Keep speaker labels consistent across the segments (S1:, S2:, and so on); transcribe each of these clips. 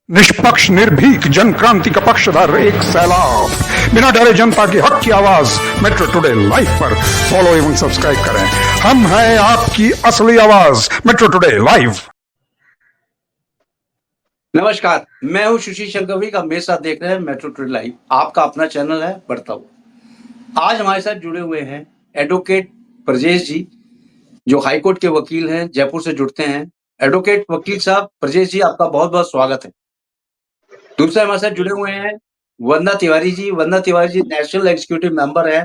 S1: निष्पक्ष निर्भीक जन क्रांति का पक्षधर एक सैलाब, बिना डरे जनता की हक की आवाज मेट्रो टुडे लाइव पर फॉलो एवं सब्सक्राइब करें। हम हैं आपकी असली आवाज मेट्रो टुडे लाइव।
S2: नमस्कार, मैं हूं सुशील शंकरवी का मेरे साथ देख रहे हैं मेट्रो टुडे लाइव। आपका अपना चैनल है बढ़ता हुआ। आज हमारे साथ जुड़े हुए हैं एडवोकेट ब्रजेश जी, जो हाईकोर्ट के वकील हैं, जयपुर से जुड़ते हैं। एडवोकेट वकील साहब ब्रजेश जी, आपका बहुत बहुत स्वागत है। दूसरे हमारे साथ जुड़े हुए हैं Vandana Tiwari ji. Vandana Tiwari ji national executive member है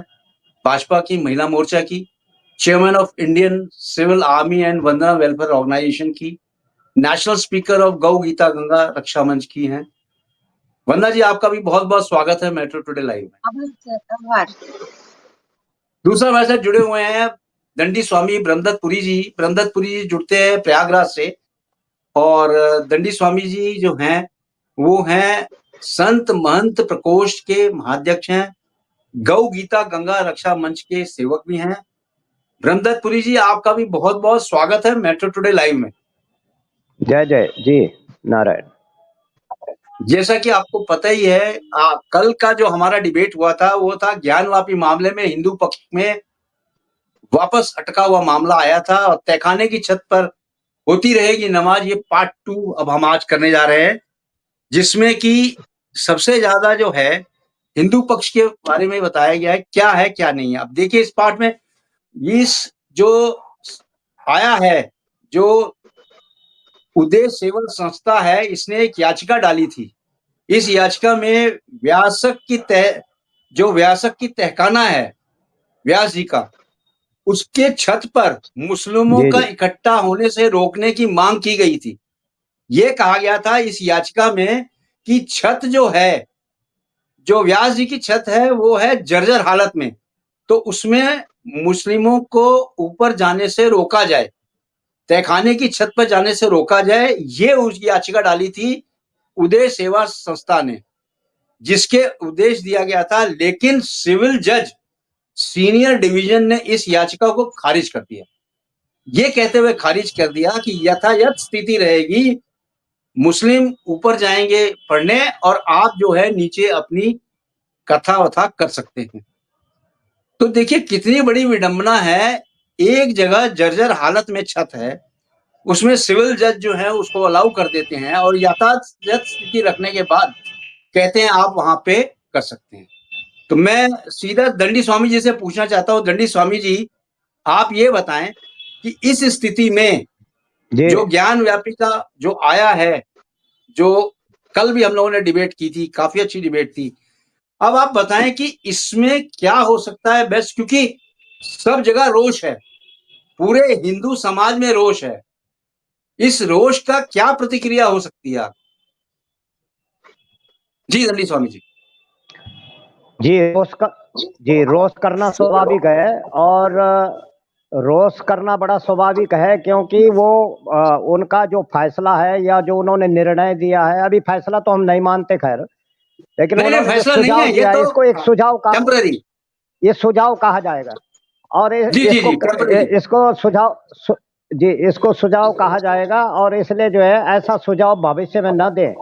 S2: भाजपा की महिला मोर्चा की, chairman of Indian civil army and Vandana welfare organization की, national speaker of Gau Gita Ganga रक्षा मंच की हैं। वंदना जी, आपका भी बहुत बहुत स्वागत है मेट्रो टुडे लाइव में। दूसरा हमारे साथ जुड़े हुए हैं दंडी स्वामी ब्रह्मदत्तपुरी जी। ब्रह्मदत्तपुरी जी जुड़ते हैं प्रयागराज से, और दंडी स्वामी जी जो हैं वो हैं संत महंत प्रकोष्ठ के महाध्यक्ष हैं, गौ गीता गंगा रक्षा मंच के सेवक भी हैं। ब्रह्मदत्तपुरी जी, आपका भी बहुत बहुत स्वागत है मेट्रो टुडे लाइव में।
S3: जय जय जी नारायण।
S2: जैसा कि आपको पता ही है, कल का जो हमारा डिबेट हुआ था वो था ज्ञानवापी मामले में हिंदू पक्ष में वापस अटका हुआ मामला आया था, और तहखाने की छत पर होती रहेगी नमाज, ये पार्ट 2 अब हम आज करने जा रहे हैं, जिसमें कि सबसे ज्यादा जो है हिंदू पक्ष के बारे में बताया गया है क्या है क्या नहीं है। अब देखिए इस पार्ट में इस जो आया है, जो उदय सेवा संस्था है, इसने एक याचिका डाली थी। इस याचिका में व्यासक की तहखाना है व्यास जी का, उसके छत पर मुस्लिमों का इकट्ठा होने से रोकने की मांग की गई थी। ये कहा गया था इस याचिका में कि छत जो है, जो व्यास जी की छत है, वो है जर्जर हालत में, तो उसमें मुस्लिमों को ऊपर जाने से रोका जाए, तहखाने की छत पर जाने से रोका जाए। ये उस याचिका डाली थी उदय सेवा संस्था ने, जिसके उद्देश्य दिया गया था, लेकिन सिविल जज सीनियर डिवीजन ने इस याचिका को खारिज कर दिया। ये कहते हुए खारिज कर दिया कि यथायथ स्थिति रहेगी, मुस्लिम ऊपर जाएंगे पढ़ने और आप जो है नीचे अपनी कथा वथा कर सकते हैं। तो देखिए कितनी बड़ी विडंबना है, एक जगह जर्जर हालत में छत है, उसमें सिविल जज जो है उसको अलाउ कर देते हैं, और यथायथ स्थिति रखने के बाद कहते हैं आप वहां पे कर सकते हैं। तो मैं सीधा दंडी स्वामी जी से पूछना चाहता हूँ, दंडी स्वामी जी, आप ये बताएं कि इस स्थिति में जो ज्ञान व्यापी का जो आया है, जो कल भी हम लोगों ने डिबेट की थी, काफी अच्छी डिबेट थी, अब आप बताएं कि इसमें क्या हो सकता है बेस्ट, क्योंकि सब जगह रोष है, पूरे हिंदू समाज में रोष है, इस रोष का क्या प्रतिक्रिया हो सकती है? जी दंडी स्वामी जी।
S3: रोष करना स्वाभाविक है, और रोष करना बड़ा स्वाभाविक है, क्योंकि वो उनका जो फैसला है या जो उन्होंने निर्णय दिया है, अभी फैसला तो हम नहीं मानते खैर, लेकिन उन्होंने जो सुझाव दिया है, इसको एक सुझाव का ये सुझाव कहा जाएगा, और इसको सुझाव कहा जाएगा, और इसलिए जो है ऐसा सुझाव भविष्य में न दें।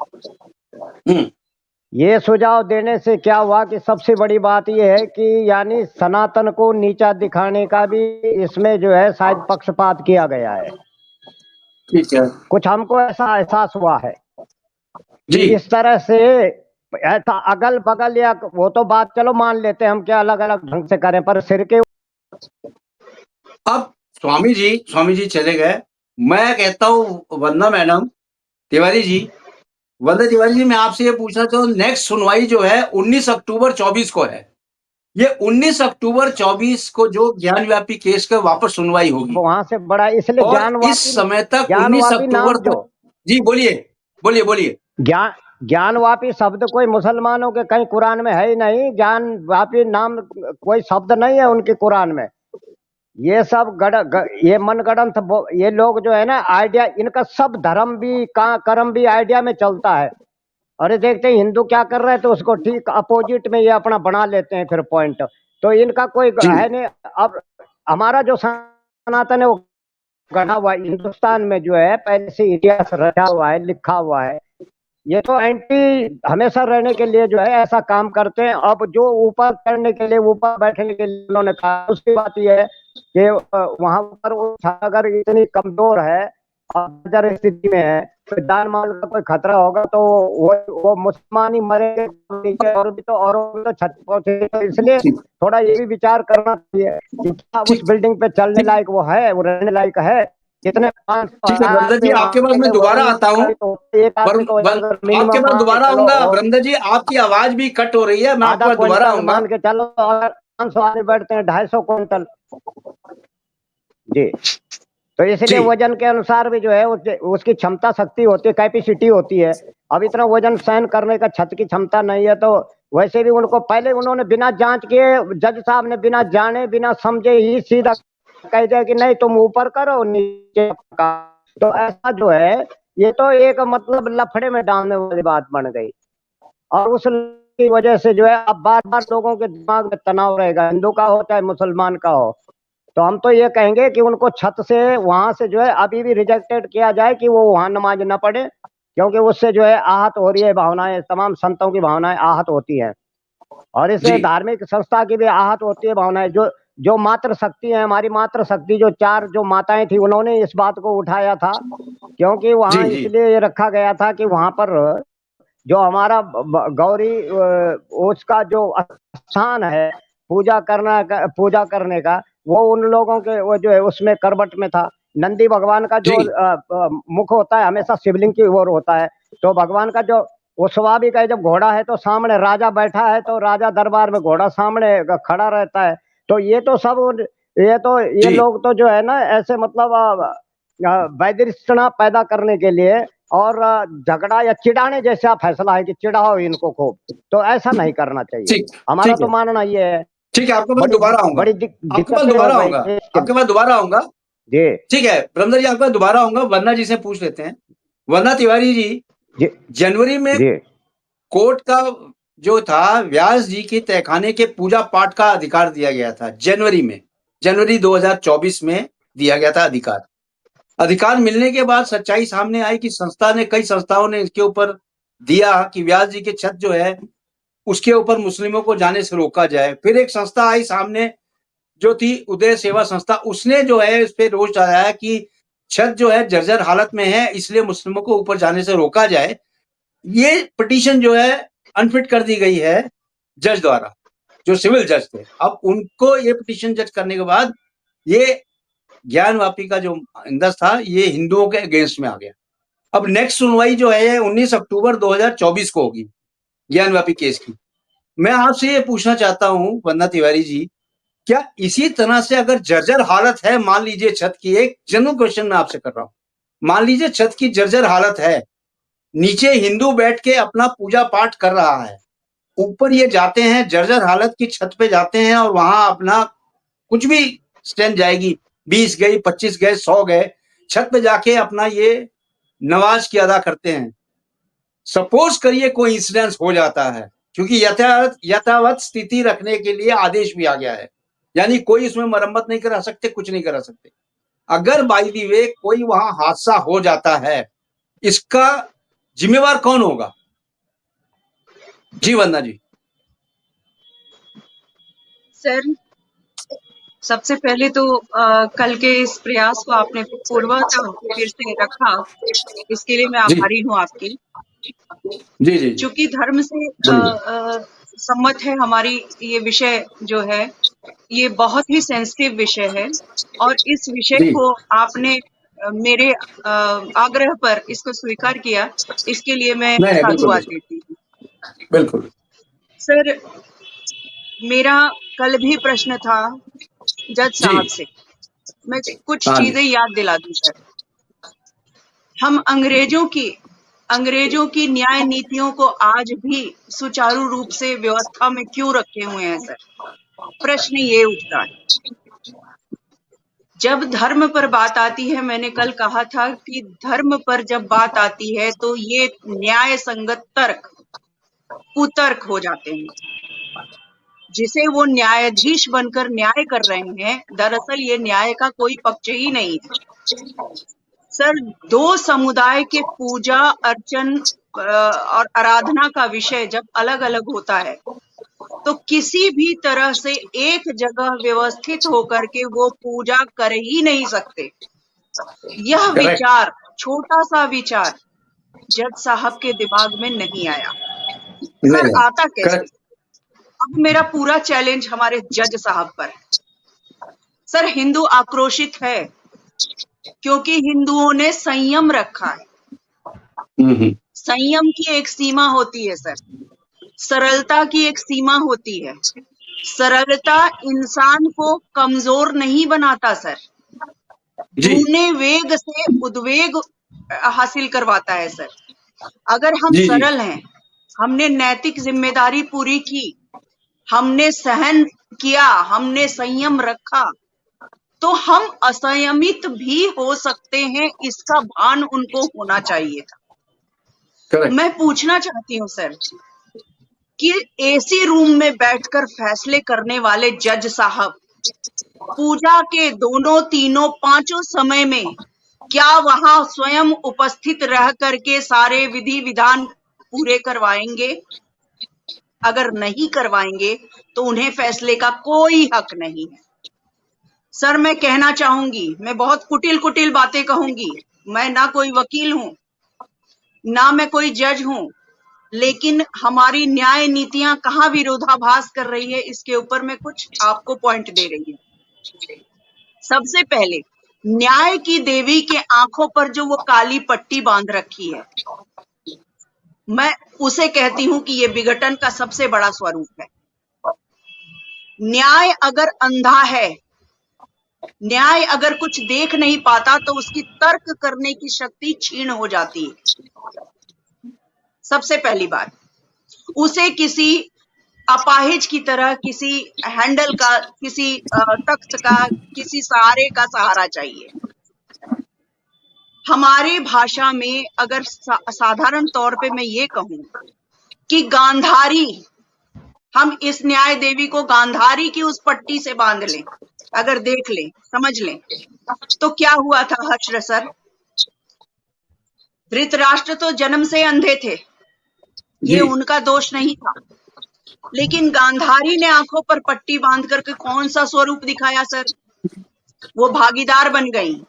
S3: ये सुझाव देने से क्या हुआ कि सबसे बड़ी बात ये है कि यानी सनातन को नीचा दिखाने का भी इसमें जो है शायद पक्षपात किया गया है।
S2: ठीक है,
S3: कुछ हमको ऐसा एहसास हुआ है
S2: जी।
S3: इस तरह से ऐसा अगल बगल, या वो तो बात चलो मान लेते हैं हम, क्या अलग अलग ढंग से करें, पर सिर के
S2: अब स्वामी जी चले गए। मैं कहता हूँ वंदना मैडम तिवारी जी, वंदना तिवारी जी, मैं आपसे ये पूछना चाहूँ, नेक्स्ट सुनवाई जो है 19 अक्टूबर 24 को है। ये 19 अक्टूबर 24 को जो ज्ञान व्यापी केस का वापस सुनवाई होगी,
S3: वहां से बड़ा, इसलिए
S2: और इस समय तक 19 अक्टूबर तक। जी बोलिए।
S3: ज्ञानवापी शब्द कोई मुसलमानों के कहीं कुरान में है ही नहीं। ज्ञानवापी नाम कोई शब्द नहीं है उनके कुरान में। ये सब ये मनगढ़ंत, ये लोग जो है ना, आइडिया, इनका सब धर्म भी कर्म भी आइडिया में चलता है। और ये देखते हैं हिंदू क्या कर रहे हैं तो उसको ठीक अपोजिट में ये अपना बना लेते हैं फिर पॉइंट। तो इनका कोई है नहीं। अब हमारा जो सनातन है वो गढ़ा हुआ हिंदुस्तान में जो है पहले से इतिहास रचा हुआ है, लिखा हुआ है। ये तो एंटी हमेशा रहने के लिए जो है ऐसा काम करते हैं। अब जो ऊपर चढ़ने के लिए, ऊपर बैठने के लिए उन्होंने कहा, उसकी बात यह है कि वहां पर वो अगर इतनी कमजोर है और बंजर स्थिति में है, तो जान माल का कोई खतरा होगा तो वो मुसलमान ही मरेंगे नीचे, और भी तो छत पहुंचे। तो इसलिए
S2: ठीक
S3: थोड़ा ये भी विचार करना चाहिए कि क्या उस
S2: ठीक
S3: बिल्डिंग पे चलने
S2: ठीक
S3: लायक वो है, वो रहने लायक है। कितने 500
S2: ठीक है ब्रह्मदत्त जी,
S3: आदमी
S2: आपके
S3: वहां
S2: पास मैं
S3: के
S2: दोबारा
S3: वजन
S2: आता हूँ।
S3: तो एक आदमी को अगर
S2: आपके
S3: मिनिमम
S2: पास
S3: मान के
S2: दोबारा
S3: चलो
S2: आऊंगा ब्रह्मदत्त जी, आपकी आवाज भी कट हो रही है, मैं आपके
S3: आधा
S2: पास दोबारा
S3: क्विंटल
S2: आऊंगा।
S3: मान के चलो, अगर 500 आदमी बैठते हैं 250 क्विंटल। जी, तो इसलिए
S2: जी
S3: वजन के अनुसार भी जो है उसकी क्षमता शक्ति होती है, कैपेसिटी होती है। अब इतना वजन सहन करने का छत की क्षमता नहीं है, तो वैसे भी उनको पहले उन्होंने बिना जांच किए, जज साहब ने बिना जाने बिना समझे ही सीधा कह दिया कि नहीं तुम ऊपर करो नीचे का। तो ऐसा जो है ये तो एक मतलब लफड़े में डालने वाली बात बन गई। और उस की वजह से जो है अब बार बार लोगों के दिमाग में तनाव रहेगा, हिंदू का हो चाहे मुसलमान का हो। तो हम तो ये कहेंगे कि उनको छत से वहां से जो है अभी भी रिजेक्टेड किया जाए कि वो वहां नमाज न पढ़े, क्योंकि उससे जो है आहत हो रही है भावनाएं, तमाम संतों की भावनाएं आहत होती हैं, और इससे
S2: जी
S3: धार्मिक संस्था की भी आहत होती है भावनाएं। जो जो मातृ शक्ति है, हमारी मातृ शक्ति जो चार जो माताएं थी, उन्होंने इस बात को उठाया था, क्योंकि
S2: जी
S3: वहां
S2: जी
S3: इसलिए ये रखा गया था कि वहां पर जो हमारा गौरी उसका जो स्थान है पूजा करने का, वो उन लोगों के वो जो है उसमें करवट में था। नंदी भगवान का जो
S2: जी
S3: मुख होता है हमेशा शिवलिंग की ओर होता है। तो भगवान का जो वो स्वाभाविक है, जब घोड़ा है तो सामने राजा बैठा है, तो राजा दरबार में घोड़ा सामने खड़ा रहता है। तो ये तो सब ये
S2: जी
S3: लोग तो जो है ना ऐसे मतलब वैदिष्टता पैदा करने के लिए और झगड़ा या चिढ़ाने जैसा फैसला है कि चिढ़ाओ इनको खूब। तो ऐसा नहीं करना चाहिए,
S2: ठीक
S3: हमारा
S2: ठीक
S3: तो
S2: है
S3: मानना ये है।
S2: ठीक है, आपके पास
S3: बड़ी
S2: दोबारा आऊंगा।
S3: बड़ी
S2: आपके पास
S3: दिक्कतें हो
S2: दोबारा
S3: रही
S2: आऊंगा।
S3: हैं इसके
S2: आपके पास दोबारा आऊंगा।
S3: जी
S2: ठीक है ब्रह्मदत्त जी, आपके पास दोबारा आऊंगा। वरना जी से पूछ लेते हैं। वरना तिवारी जी,
S3: जी
S2: जनवरी में
S3: जी
S2: कोर्ट का जो था, व्यास जी के तहखाने के पूजा पाठ का अधिकार दिया गया था। जनवरी 2024 में दिया गया था अधिकार। अधिकार मिलने के बाद सच्चाई सामने आई कि कई संस्थाओं ने इसके ऊपर दिया कि व्यास जी के छत जो है उसके ऊपर मुस्लिमों को जाने से रोका जाए। फिर एक संस्था आई सामने जो थी उदय सेवा संस्था, उसने जो है इस पे रोष लगाया कि छत जो है जर्जर हालत में है, इसलिए मुस्लिमों को ऊपर जाने से रोका जाए। ये पिटीशन जो है अनफिट कर दी गई है जज द्वारा, जो सिविल जज थे। अब उनको ये पिटीशन जज करने के बाद ये ज्ञानवापी का जो इंदस था ये हिंदुओं के अगेंस्ट में आ गया। अब नेक्स्ट सुनवाई जो है 19 अक्टूबर 2024 को होगी ज्ञानवापी केस की। मैं आपसे ये पूछना चाहता हूं वंदना तिवारी जी, क्या इसी तरह से अगर जर्जर हालत है, मान लीजिए छत की, एक जनरल क्वेश्चन मैं आपसे कर रहा हूं, मान लीजिए छत की जर्जर हालत है, नीचे हिंदू बैठ के अपना पूजा पाठ कर रहा है, ऊपर ये जाते हैं जर्जर हालत की छत पे जाते हैं और वहां अपना कुछ भी स्ट्रेंथ जाएगी, 20 गई, 25 गए, 100 गए, छत पे जाके अपना ये नमाज की अदा करते हैं। सपोज करिए कोई इंसिडेंस हो जाता है, क्योंकि यथावत स्थिति रखने के लिए आदेश भी आ गया है, यानी कोई उसमें मरम्मत नहीं करा सकते, कुछ नहीं करा सकते। अगर बाई दी वे कोई वहां हादसा हो जाता है, इसका जिम्मेवार कौन होगा? जी वंदना जी।
S4: सर, सबसे पहले तो कल के इस प्रयास को आपने पूर्वतः फिर से रखा, इसके लिए मैं
S2: जी
S4: आभारी हूँ आपकी।
S2: जी जी जी
S4: चूंकि धर्म से
S2: बोलिए।
S4: सम्मत है हमारी ये विषय जो है, ये बहुत ही सेंसिटिव विषय है, और इस विषय
S2: जी
S4: को आपने मेरे आग्रह पर इसको स्वीकार किया, इसके लिए मैं
S2: नहीं नहीं, बिल्कुल
S4: साधुवाद
S2: बिल्कुल
S4: देती हूँ।
S2: बिल्कुल।
S4: सर, मेरा कल भी प्रश्न था जज
S2: जी
S4: साहब से, मैं कुछ
S2: हाँ जी
S4: चीजें याद दिला दूं सर। हम अंग्रेजों की न्याय नीतियों को आज भी सुचारू रूप से व्यवस्था में क्यों रखे हुए हैं सर? प्रश्न ये उठता है। जब धर्म पर बात आती है, मैंने कल कहा था कि धर्म पर जब बात आती है तो ये न्याय संगत तर्क कुतर्क हो जाते हैं। जिसे वो न्यायाधीश बनकर न्याय कर रहे हैं, दरअसल ये न्याय का कोई पक्ष ही नहीं है। सर, दो समुदाय के पूजा अर्चन और आराधना का विषय जब अलग अलग होता है तो किसी भी तरह से एक जगह व्यवस्थित होकर के वो पूजा कर ही नहीं सकते। यह
S2: Correct.
S4: विचार, छोटा सा विचार जज साहब के दिमाग में नहीं आया। सर
S2: नहीं,
S4: आता कैसे?
S2: करेक्ट,
S4: अब मेरा पूरा चैलेंज हमारे जज साहब पर है। सर हिंदू आक्रोशित है क्योंकि हिंदुओं ने संयम रखा है। संयम की एक सीमा होती है सर, सरलता की एक सीमा होती है। सरलता इंसान को कमजोर नहीं बनाता सर,
S2: जी,
S4: धूने वेग से उद्वेग हासिल करवाता है सर। अगर हम
S2: जी, जी,
S4: सरल हैं, हमने नैतिक जिम्मेदारी पूरी की, हमने सहन किया, हमने संयम रखा, तो हम असंयमित भी हो सकते हैं, इसका भान उनको होना चाहिए था।
S2: करेक्ट,
S4: मैं पूछना चाहती हूँ सर कि एसी रूम में बैठकर फैसले करने वाले जज साहब पूजा के दोनों, तीनों, पांचों समय में क्या वहां स्वयं उपस्थित रह करके सारे विधि विधान पूरे करवाएंगे? अगर नहीं करवाएंगे तो उन्हें फैसले का कोई हक नहीं है। सर मैं कहना चाहूंगी, मैं बहुत कुटिल कुटिल बातें कहूंगी, मैं ना कोई वकील हूं, ना मैं कोई जज हूं, लेकिन हमारी न्याय नीतियां कहाँ विरोधाभास कर रही है, इसके ऊपर मैं कुछ आपको पॉइंट दे रही हूं। सबसे पहले न्याय की देवी के आंखों पर जो वो काली पट्टी बांध रखी है, मैं उसे कहती हूं कि ये विघटन का सबसे बड़ा स्वरूप है। न्याय अगर अंधा है, न्याय अगर कुछ देख नहीं पाता, तो उसकी तर्क करने की शक्ति क्षीण हो जाती है। सबसे पहली बात, उसे किसी अपाहिज की तरह, किसी हैंडल का, किसी तख्त का, किसी सहारे का सहारा चाहिए। हमारी भाषा में अगर साधारण तौर पे मैं ये कहूं कि गांधारी, हम इस न्याय देवी को गांधारी की उस पट्टी से बांध लें, अगर देख लें, समझ लें, तो क्या हुआ था हर्ष सर? धृतराष्ट्र तो जन्म से अंधे थे, ये उनका दोष नहीं था, लेकिन गांधारी ने आंखों पर पट्टी बांध करके कौन सा स्वरूप दिखाया सर? वो भागीदार बन गई।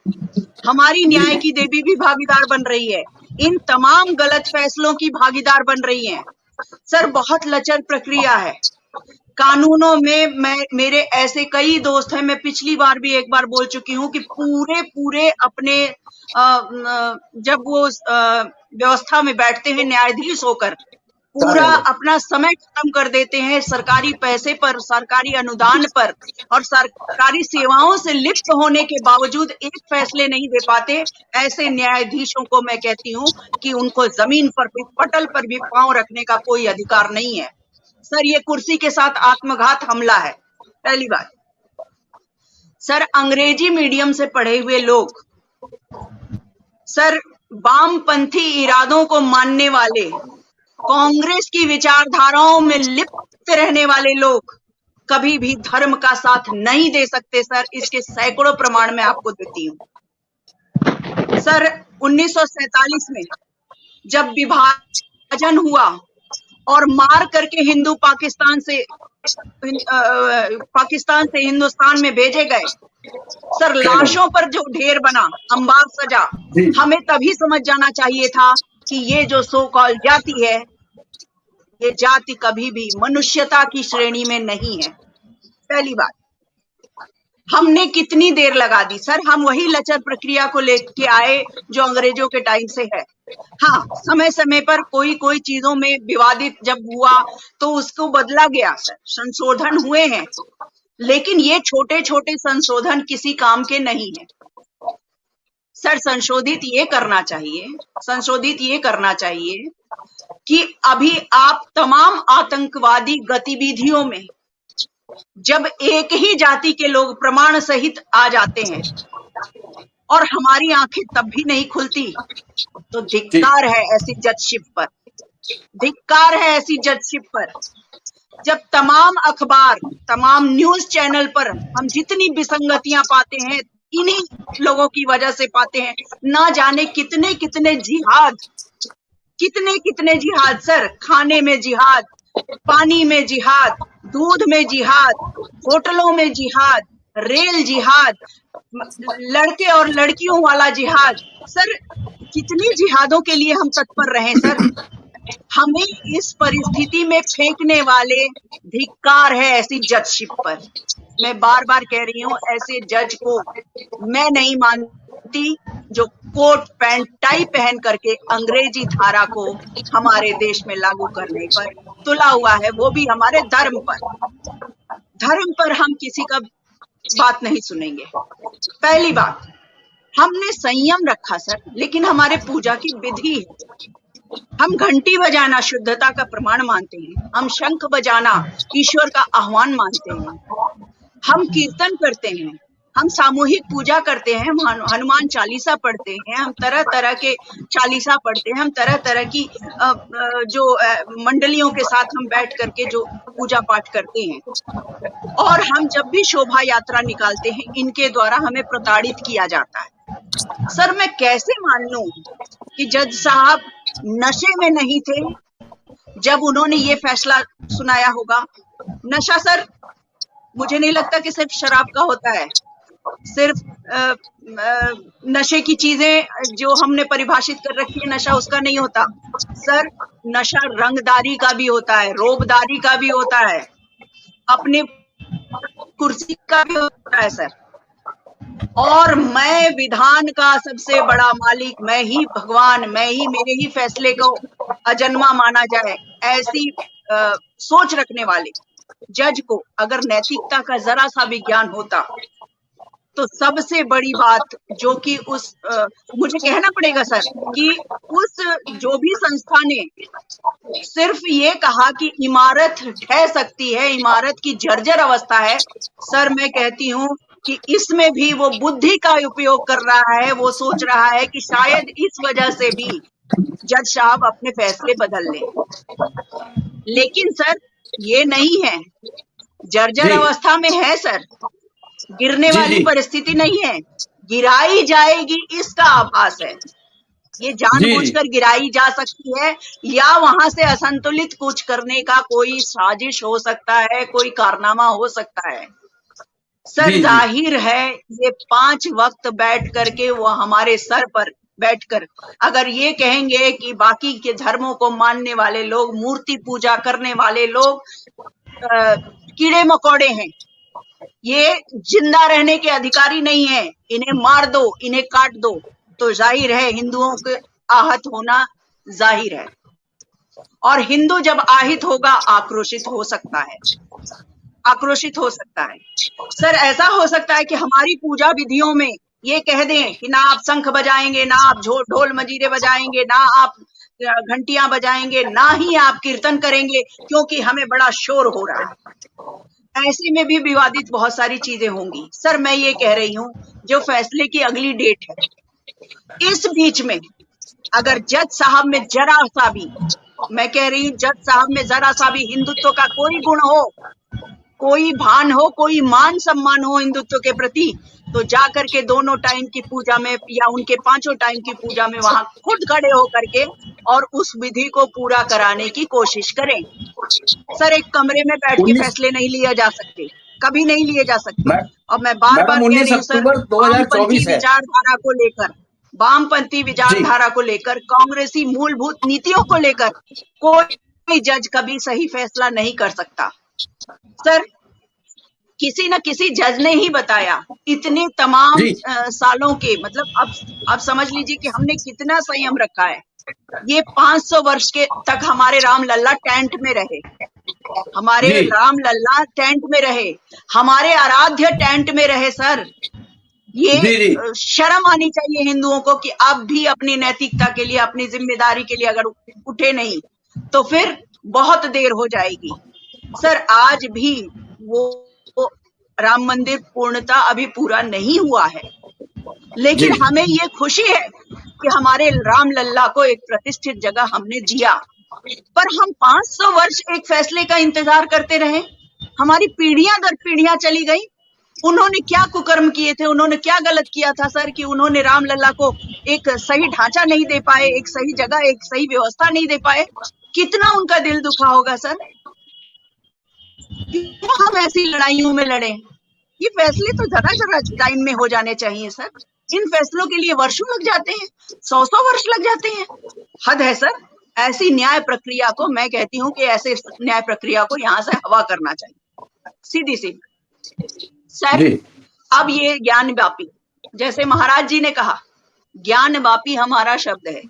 S4: हमारी न्याय की देवी भी भागीदार बन रही है, इन तमाम गलत फैसलों की भागीदार बन रही है। सर बहुत लचर प्रक्रिया है कानूनों में। मेरे ऐसे कई दोस्त हैं, मैं पिछली बार भी एक बार बोल चुकी हूं कि पूरे अपने जब वो व्यवस्था में बैठते हैं न्यायाधीश होकर, पूरा अपना समय खत्म कर देते हैं सरकारी पैसे पर, सरकारी अनुदान पर, और सरकारी सेवाओं से लिप्त होने के बावजूद एक फैसले नहीं दे पाते। ऐसे न्यायाधीशों को मैं कहती हूँ कि उनको जमीन पर भी, पटल पर भी पांव रखने का कोई अधिकार नहीं है। सर ये कुर्सी के साथ आत्मघात हमला है, पहली बात। सर अंग्रेजी मीडियम से पढ़े हुए लोग, सर वामपंथी इरादों को मानने वाले, कांग्रेस की विचारधाराओं में लिप्त रहने वाले लोग कभी भी धर्म का साथ नहीं दे सकते सर। इसके सैकड़ों प्रमाण मैं आपको देती हूं। सर 1947 में जब विभाजन हुआ और मार करके हिंदू पाकिस्तान से हिंदुस्तान में भेजे गए, सर लाशों पर जो ढेर बना, अंबार सजा, हमें तभी समझ जाना चाहिए था कि ये जो सो कॉल जाति है, ये जाति कभी भी मनुष्यता की श्रेणी में नहीं है। पहली बात, हमने कितनी देर लगा दी सर? हम वही लचर प्रक्रिया को लेके आए जो अंग्रेजों के टाइम से है। हाँ, समय समय पर कोई चीजों में विवादित जब हुआ तो उसको बदला गया सर, संशोधन हुए हैं, लेकिन ये छोटे छोटे संशोधन किसी काम के नहीं है सर। संशोधित ये करना चाहिए कि अभी आप तमाम आतंकवादी गतिविधियों में जब एक ही जाति के लोग प्रमाण सहित आ जाते हैं और हमारी आंखें तब भी नहीं खुलती, तो धिक्कार है ऐसी जजशिप पर, धिक्कार है ऐसी जजशिप पर। जब तमाम अखबार, तमाम न्यूज चैनल पर हम जितनी विसंगतियां पाते हैं, इन्हीं लोगों की वजह से पाते हैं। ना जाने कितने कितने जिहाद कितने कितने जिहाद सर, खाने में जिहाद, पानी में जिहाद, दूध में जिहाद, होटलों में जिहाद, रेल जिहाद, लड़के और लड़कियों वाला जिहाद। सर कितनी जिहादों के लिए हम तत्पर रहे सर। हमें इस परिस्थिति में फेंकने वाले धिक्कार है ऐसी जजशिप पर। मैं बार बार कह रही हूँ, ऐसे जज को मैं नहीं मानती जो कोट पैंट टाई पहन करके अंग्रेजी धारा को हमारे देश में लागू करने पर तुला हुआ है, वो भी हमारे धर्म पर। धर्म पर हम किसी का बात नहीं सुनेंगे। पहली बात, हमने संयम रखा सर, लेकिन हमारे पूजा की विधि है। हम घंटी बजाना शुद्धता का प्रमाण मानते हैं, हम शंख बजाना ईश्वर का आह्वान मानते हैं, हम कीर्तन करते हैं, हम सामूहिक पूजा करते हैं, हम हनुमान चालीसा पढ़ते हैं, हम तरह तरह के चालीसा पढ़ते हैं, हम तरह तरह की जो मंडलियों के साथ हम बैठ करके जो पूजा पाठ करते हैं। और हम जब भी शोभा यात्रा निकालते हैं, इनके द्वारा हमें प्रताड़ित किया जाता है। सर मैं कैसे मान लूं कि जज साहब नशे में नहीं थे जब उन्होंने ये फैसला सुनाया होगा। नशा सर मुझे नहीं लगता कि सिर्फ शराब का होता है, सिर्फ नशे की चीजें जो हमने परिभाषित कर रखी है नशा उसका नहीं होता सर। नशा रंगदारी का भी होता है, रोबदारी का भी होता है, अपनी कुर्सी का भी होता है सर। और मैं विधान का सबसे बड़ा मालिक, मैं ही भगवान, मैं ही, मेरे ही फैसले को अजन्मा माना जाए, ऐसी सोच रखने वाले जज को अगर नैतिकता का जरा सा भी ज्ञान होता तो सबसे बड़ी बात जो कि मुझे कहना पड़ेगा सर कि उस जो भी संस्था ने सिर्फ ये कहा कि इमारत ढह सकती है, इमारत की जर्जर अवस्था है, सर मैं कहती हूँ कि इसमें भी वो बुद्धि का उपयोग कर रहा है। वो सोच रहा है कि शायद इस वजह से भी जज साहब अपने फैसले बदल लें। लेकिन सर ये नहीं है, जर्जर अवस्था में है सर, गिरने वाली परिस्थिति नहीं है, गिराई जाएगी इसका आभास है। ये जानबूझकर गिराई जा सकती है या वहां से असंतुलित कुछ करने का कोई साजिश हो सकता है, कोई कारनामा हो सकता है। सर जाहिर है ये 5 वक्त बैठ करके वो हमारे सर पर बैठकर अगर ये कहेंगे कि बाकी के धर्मों को मानने वाले लोग, मूर्ति पूजा करने वाले लोग कीड़े मकोड़े हैं, ये जिंदा रहने के अधिकारी नहीं है, इन्हें मार दो, इन्हें काट दो, तो जाहिर है हिंदुओं के आहत होना जाहिर है। और हिंदू जब आहित होगा आक्रोशित हो सकता है, आक्रोशित हो सकता है। सर ऐसा हो सकता है कि हमारी पूजा विधियों में ये कह दें कि ना आप शंख बजाएंगे, ना आप ढोल मजीरे बजाएंगे, ना आप घंटियां बजाएंगे, ना ही आप कीर्तन करेंगे क्योंकि हमें बड़ा शोर हो रहा है। ऐसे में भी विवादित बहुत सारी चीजें होंगी। सर मैं ये कह रही हूँ जो फैसले की अगली डेट है, इस बीच में अगर जज साहब में जरा सा भी, मैं कह रही हूँ जज साहब में जरा सा भी हिंदुत्व का कोई गुण हो, कोई भान हो, कोई मान सम्मान हो हिंदुत्व के प्रति, तो जाकर के दोनों टाइम की पूजा में या उनके 5 टाइम की पूजा में वहां खुद खड़े होकर के और उस विधि को पूरा कराने की कोशिश करें। सर एक कमरे में बैठ के फैसले नहीं लिए जा सकते, कभी नहीं लिए जा सकते। और मैं बार बार कह रही हूँ सर, वामपंथी विचारधारा को लेकर, वामपंथी विचारधारा को लेकर, कांग्रेसी मूलभूत नीतियों को लेकर कोई जज कभी सही फैसला नहीं कर सकता। सर किसी न किसी जज ने ही बताया, इतने तमाम सालों के, मतलब अब समझ लीजिए कि हमने कितना संयम रखा है। ये 500 वर्ष के तक हमारे राम लल्ला टेंट में रहे, हमारे राम लल्ला टेंट में रहे, हमारे आराध्य टेंट में रहे। सर ये शर्म आनी चाहिए हिंदुओं को कि अब भी अपनी नैतिकता के लिए, अपनी जिम्मेदारी के लिए अगर उठे नहीं तो फिर बहुत देर हो जाएगी। सर आज भी वो राम मंदिर पूर्णता अभी पूरा नहीं हुआ है, लेकिन हमें ये खुशी है कि हमारे राम लल्ला को एक प्रतिष्ठित जगह हमने दिया। पर हम 500 वर्ष एक फैसले का इंतजार करते रहे, हमारी पीढ़ियां दर पीढ़ियां चली गई, उन्होंने क्या कुकर्म किए थे, उन्होंने क्या गलत किया था सर कि उन्होंने रामलला को एक सही ढांचा नहीं दे पाए, एक सही जगह, एक सही व्यवस्था नहीं दे पाए। कितना उनका दिल दुखा होगा सर। क्यों हम ऐसी लड़ाइयों में लड़े? ये फैसले तो जरा जरा टाइम में हो जाने चाहिए सर। इन फैसलों के लिए वर्षों लग जाते हैं, 100 वर्ष लग जाते हैं। हद है सर। ऐसी न्याय प्रक्रिया को मैं कहती हूँ कि ऐसे न्याय प्रक्रिया को यहाँ से हवा करना चाहिए, सीधी सी सर।
S2: जी
S4: अब ये ज्ञान व्यापी, जैसे महाराज जी ने कहा, ज्ञान व्यापी हमारा शब्द है।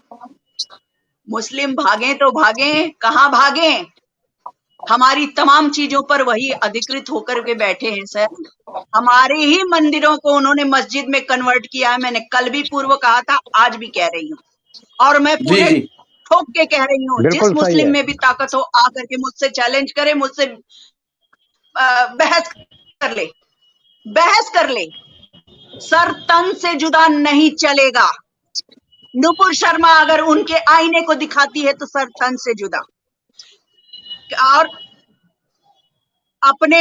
S4: मुस्लिम भागे तो भागे, कहाँ भागे? हमारी तमाम चीजों पर वही अधिकृत होकर के बैठे हैं सर। हमारे ही मंदिरों को उन्होंने मस्जिद में कन्वर्ट किया है। मैंने कल भी पूर्व कहा था, आज भी कह रही हूँ, और मैं
S2: जी
S4: पूरे
S2: जी
S4: ठोक के कह रही हूँ। जिस
S3: बिल्कुल सही
S4: मुस्लिम
S3: है।
S4: में भी ताकत हो आकर के मुझसे चैलेंज करे, मुझसे बहस कर ले, बहस कर ले। सर तन से जुदा नहीं चलेगा। नुपुर शर्मा अगर उनके आईने को दिखाती है तो सर तन से जुदा, और अपने